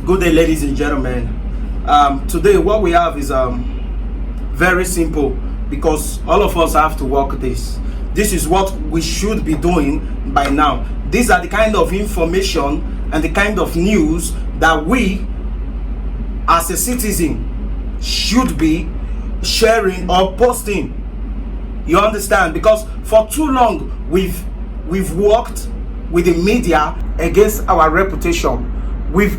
Good day, ladies and gentlemen. Today, what we have is very simple because all of us have to work this. This is what we should be doing by now. These are the kind of information and the kind of news that we, as a citizen, should be sharing or posting. You understand? Because for too long we've worked with the media against our reputation. We've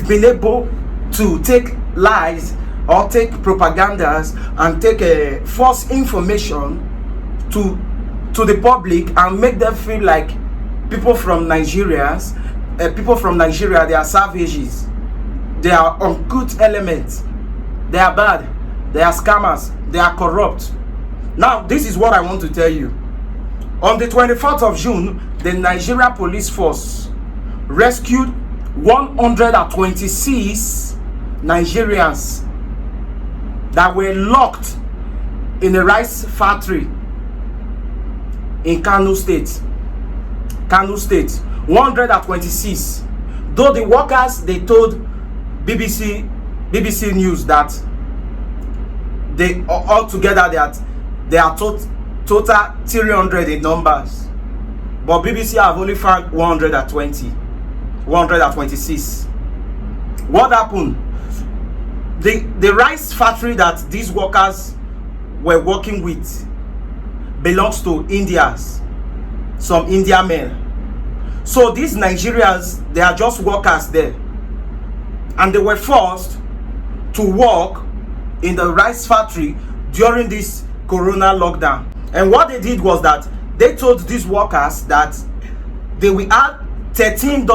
been able to take lies or take propagandas and take false information to the public and make them feel like people from Nigeria, they are savages, they are uncouth elements, they are bad, they are scammers, they are corrupt. Now, this is what I want to tell you. On the 24th of June, the Nigeria Police Force rescued 126 Nigerians that were locked in a rice factory in Kano State. 126. Though the workers, they told BBC News that they altogether they are total 300 in numbers, but BBC have only found 126. What happened? The rice factory that these workers were working with belongs to some Indian men. So these Nigerians, they are just workers there, and they were forced to work in the rice factory during this corona lockdown. And what they did was that they told these workers that they will add $13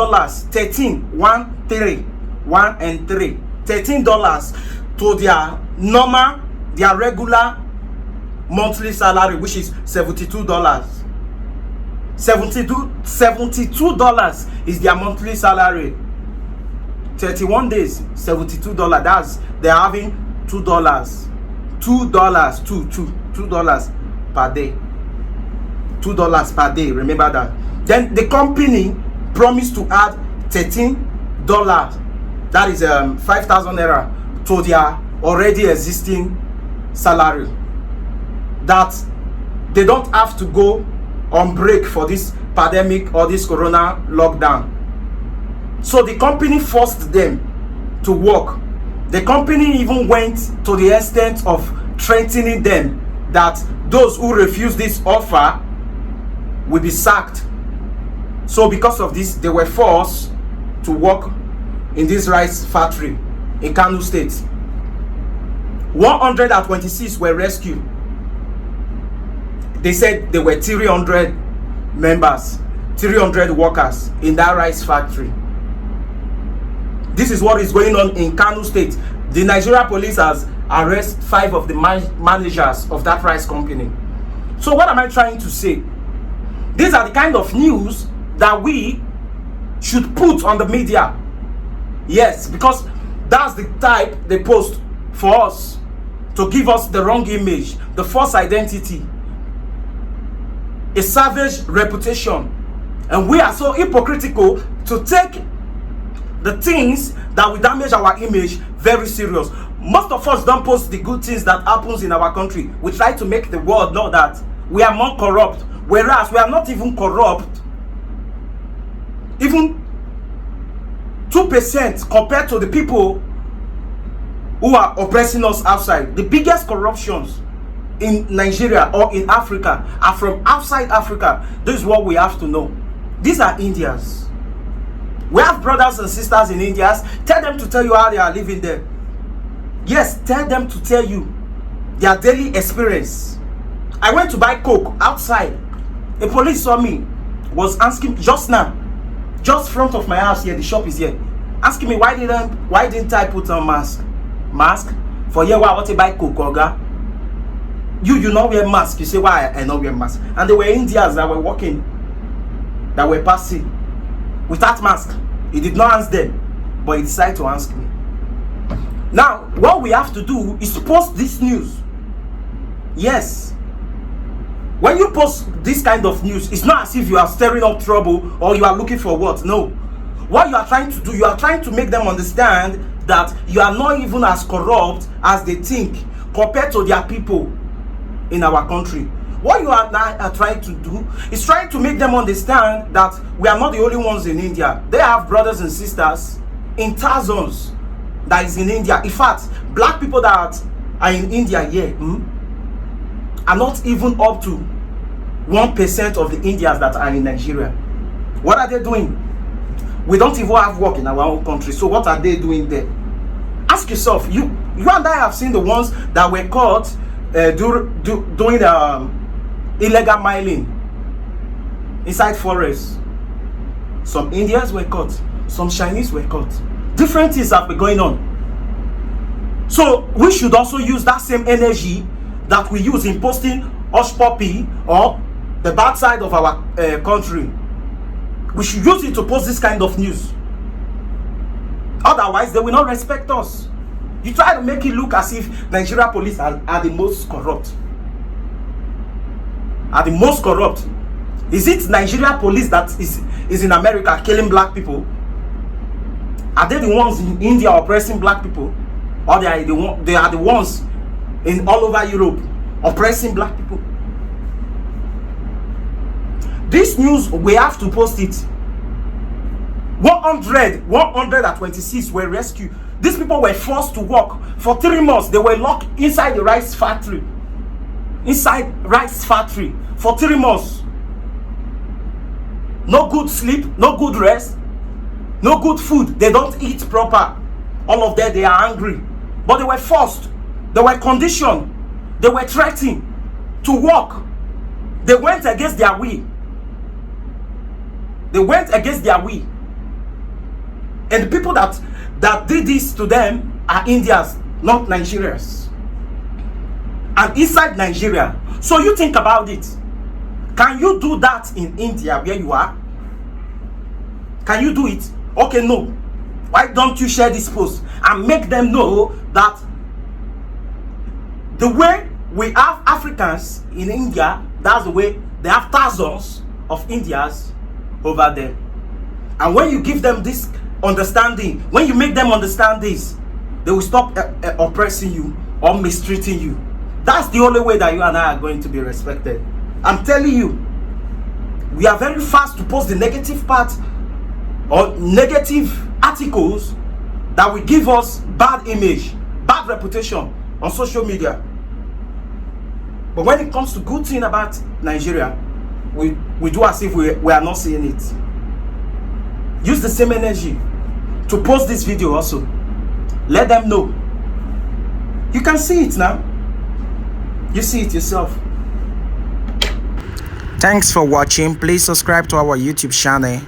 to their regular monthly salary, which is $72. $72 is their monthly salary. 31 days, $72. That's they're having $2 per day. $2 per day. Remember that. Then the company promised to add $13. That is 5,000 naira to their already existing salary. That they don't have to go on break for this pandemic or this corona lockdown. So the company forced them to work. The company even went to the extent of threatening them that those who refuse this offer will be sacked. So because of this, they were forced to work in this rice factory in Kano State. 126 were rescued. They said there were 300 members, 300 workers in that rice factory. This is what is going on in Kano State. The Nigeria police has arrested 5 of the managers of that rice company. So what am I trying to say? These are the kind of news that we should put on the media. Yes, because that's the type they post for us to give us the wrong image, the false identity, a savage reputation. And we are so hypocritical to take the things that will damage our image very serious. Most of us don't post the good things that happens in our country. We try to make the world know that we are more corrupt, whereas we are not even corrupt. Even 2% compared to the people who are oppressing us outside. The biggest corruptions in Nigeria or in Africa are from outside Africa. This is what we have to know. These are Indians. We have brothers and sisters in India. Tell them to tell you how they are living there. Yes, tell them to tell you their daily experience. I went to buy Coke outside. A police saw me, was asking just now, just front of my house here, the shop is here, asking me why didn't I put on mask for here? Why I want to buy Coke, Oga? You not wear mask. You say why I not wear mask? And there were Indians that were walking, that were passing without mask. He did not ask them, but he decided to ask me. Now, what we have to do is post this news. Yes. When you post this kind of news, it's not as if you are stirring up trouble or you are looking for what. No. What you are trying to do, you are trying to make them understand that you are not even as corrupt as they think compared to their people in our country. What you are now trying to do is trying to make them understand that we are not the only ones in India. They have brothers and sisters in thousands that is in India. In fact, black people that are in India here are not even up to 1% of the Indians that are in Nigeria. What are they doing? We don't even have work in our own country. So what are they doing there? Ask yourself. You and I have seen the ones that were caught doing illegal mining inside forests. Some Indians were caught. Some Chinese were caught. Different things have been going on. So we should also use that same energy that we use in posting hush puppy or the bad side of our country. We should use it to post this kind of news. Otherwise, they will not respect us. You try to make it look as if Nigeria police are the most corrupt. Are the most corrupt. Is it Nigeria police that is in America killing black people? Are they the ones in India oppressing black people? Or they are the ones in all over Europe oppressing black people? This news, we have to post it. 126 were rescued. These people were forced to work for 3 months. They were locked inside the rice factory. For 3 months. No good sleep, no good rest, no good food. They don't eat proper. All of them, they are angry. But they were forced. They were conditioned. They were threatened to work. They went against their will. And the people that did this to them are Indians, not Nigerians. And inside Nigeria. So you think about it. Can you do that in India where you are? Can you do it? Okay, no. Why don't you share this post and make them know that the way we have Africans in India, that's the way they have thousands of Indians over there. And when you give them this understanding, when you make them understand this, they will stop oppressing you or mistreating you. That's the only way that you and I are going to be respected. I'm telling you, we are very fast to post the negative part or negative articles that will give us bad image, bad reputation on social media. But when it comes to good thing about Nigeria, we do as if we are not seeing it. Use the same energy to post this video also. Let them know. You can see it now. You see it yourself. Thanks for watching. Please subscribe to our YouTube channel.